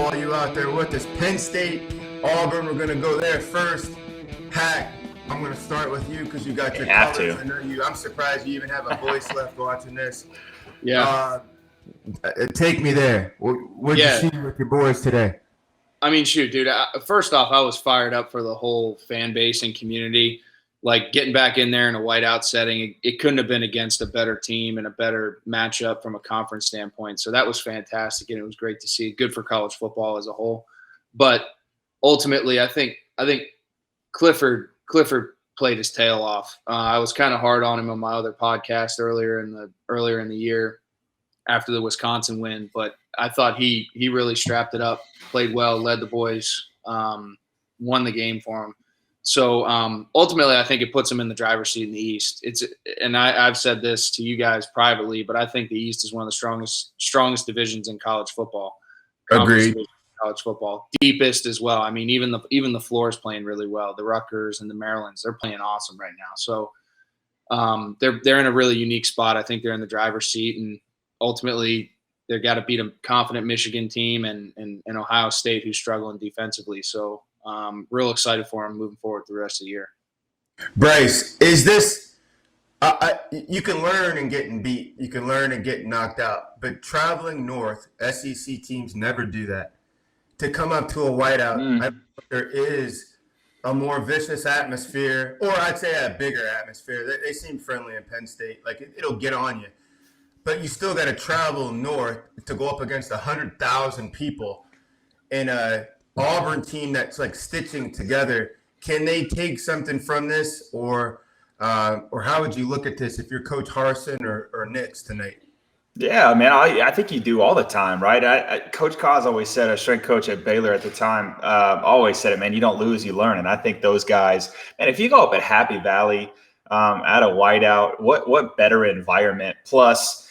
all you out there with us. Penn State, Auburn, we're going to go there first. Hack, I'm going to start with you because you got your colors. I know you. I'm surprised you even have a voice left watching this. Yeah. Take me there. What did you see with your boys today? I mean, shoot, dude. First off, I was fired up for the whole fan base and community. Like getting back in there in a whiteout setting, it couldn't have been against a better team and a better matchup from a conference standpoint. So that was fantastic, and it was great to see. Good for college football as a whole. But ultimately, I think Clifford played his tail off. I was kind of hard on him on my other podcast earlier in the year after the Wisconsin win, but I thought he really strapped it up, played well, led the boys, won the game for him. So ultimately, I think it puts him in the driver's seat in the East. I've said this to you guys privately, but I think the East is one of the strongest divisions in college football. Agreed. College football, deepest as well. I mean, even the floor is playing really well. The Rutgers and the Marylands, they're playing awesome right now. So they're in a really unique spot. I think they're in the driver's seat, and ultimately they've got to beat a confident Michigan team and Ohio State who's struggling defensively. So real excited for them moving forward the rest of the year. Bryce, is this you can learn and getting beat. You can learn and get knocked out. But traveling north, SEC teams never do that. To come up to a whiteout, there is a more vicious atmosphere, or I'd say a bigger atmosphere. They seem friendly in Penn State. Like it'll get on you. But you still got to travel north to go up against 100,000 people in a Auburn team that's like stitching together. Can they take something from this, or how would you look at this if you're Coach Harsin or Nix tonight? Yeah, man, I think you do all the time, right? Coach Kaz always said, a strength coach at Baylor at the time, always said it, man, you don't lose, you learn. And I think those guys, man, if you go up at Happy Valley at a whiteout, what better environment? Plus,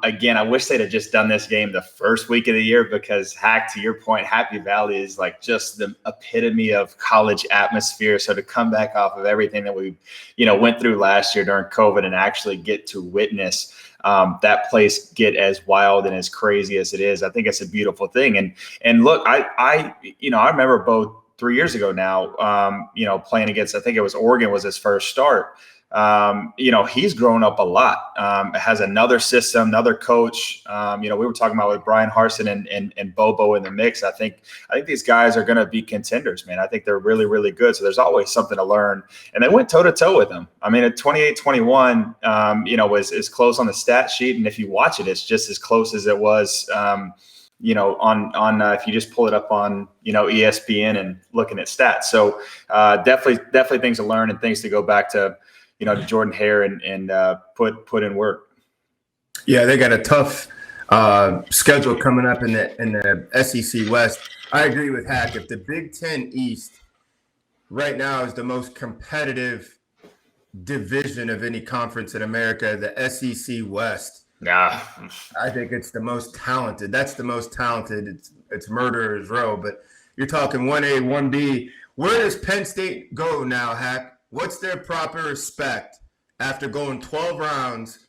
again, I wish they'd have just done this game the first week of the year because, Hack, to your point, Happy Valley is like just the epitome of college atmosphere. So to come back off of everything that we, went through last year during COVID and actually get to witness that place get as wild and as crazy as it is, I think it's a beautiful thing. And look, I remember both 3 years ago now, playing against, I think it was Oregon was his first start. He's grown up a lot, has another system, another coach. We were talking about with Brian Harsin and Bobo in the mix. I think these guys are going to be contenders, man. I think they're really, really good. So there's always something to learn. And they went toe to toe with them. I mean, at 28-21, was as close on the stat sheet. And if you watch it, it's just as close as it was, on if you just pull it up on, ESPN and looking at stats. So definitely things to learn and things to go back to, to Jordan Hare and put in work. Yeah, they got a tough schedule coming up in the SEC West. I agree with Hack. If the Big Ten East right now is the most competitive division of any conference in America, the SEC West, I think it's the most talented. That's the most talented. It's murderer's row. But you're talking 1A, 1B. Where does Penn State go now, Hack? What's their proper respect after going 12 rounds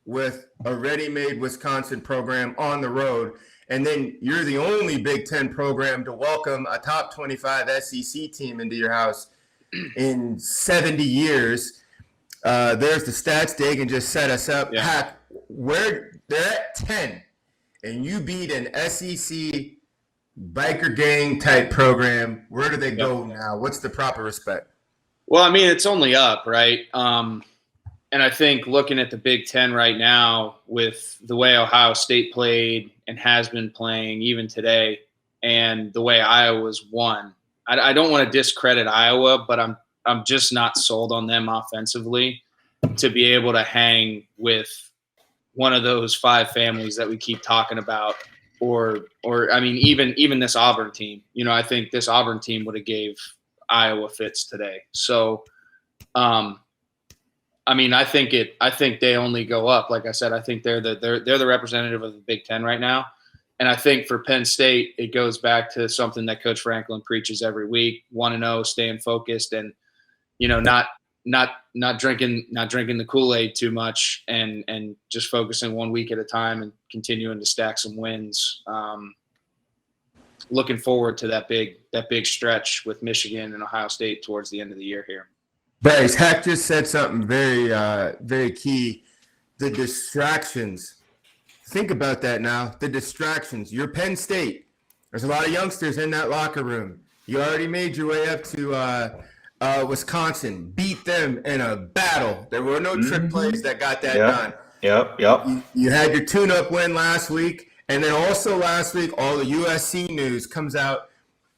with a ready-made Wisconsin program on the road, and then you're the only Big Ten program to welcome a top 25 SEC team into your house in 70 years? There's the stats. Dagan just set us up. Yeah. Hack, where they're at 10, and you beat an SEC biker gang type program. Where do they go now? What's the proper respect? Well, I mean, it's only up, right? And I think looking at the Big Ten right now with the way Ohio State played and has been playing even today and the way Iowa's won, I don't want to discredit Iowa, but I'm just not sold on them offensively to be able to hang with one of those five families that we keep talking about. Or I mean, even this Auburn team. I think this Auburn team would have gave – Iowa fits today. So, I mean, I think they only go up. Like I said, I think they're the representative of the Big Ten right now. And I think for Penn State, it goes back to something that Coach Franklin preaches every week: 1-0, staying focused, and not drinking the Kool-Aid too much, and just focusing 1 week at a time and continuing to stack some wins. looking forward to that big stretch with Michigan and Ohio State towards the end of the year here. Bryce, Hack just said something very key. The distractions. Think about that now. The distractions. You're Penn State. There's a lot of youngsters in that locker room. You already made your way up to Wisconsin. Beat them in a battle. There were no trick plays that got that done. Yep. You had your tune-up win last week. And then also last week, all the USC news comes out.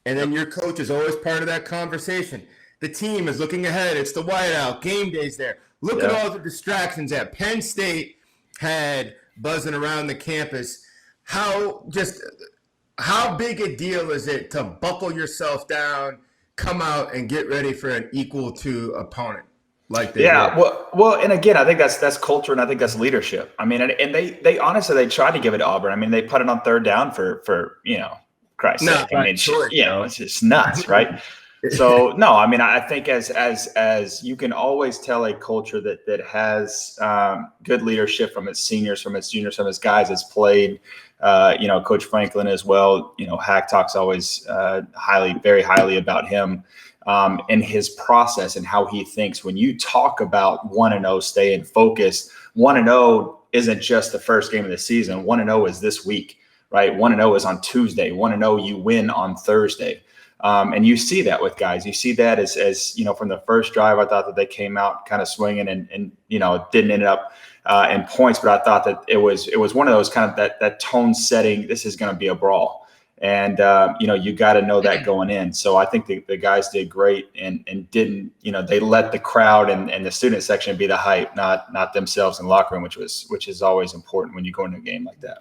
And then your coach is always part of that conversation. The team is looking ahead. It's the whiteout. Game day's there. Look at all the distractions that Penn State had buzzing around the campus. How big a deal is it to buckle yourself down, come out, and get ready for an equal to opponent like they did? Well, and again, I think that's culture, and I think that's leadership. I mean, and they honestly, they tried to give it to Auburn. I mean, they put it on third down for Christ's sake. I mean, it's just nuts, right? So no, I mean, I think as you can always tell a culture that has good leadership from its seniors, from its juniors, from its guys that's played. Coach Franklin as well. Hack talks always very highly about him and his process and how he thinks. When you talk about 1-0, staying focused, 1-0 isn't just the first game of the season. 1-0 is this week, right? 1-0 is on Tuesday. 1-0, you win on Thursday. And you see that with guys. You see that as from the first drive, I thought that they came out kind of swinging and didn't end up in points, but I thought that it was one of those kind of that tone setting. This is going to be a brawl, and you got to know that going in. So I think the guys did great and didn't they let the crowd and the student section be the hype, not themselves in the locker room, which is always important when you go into a game like that.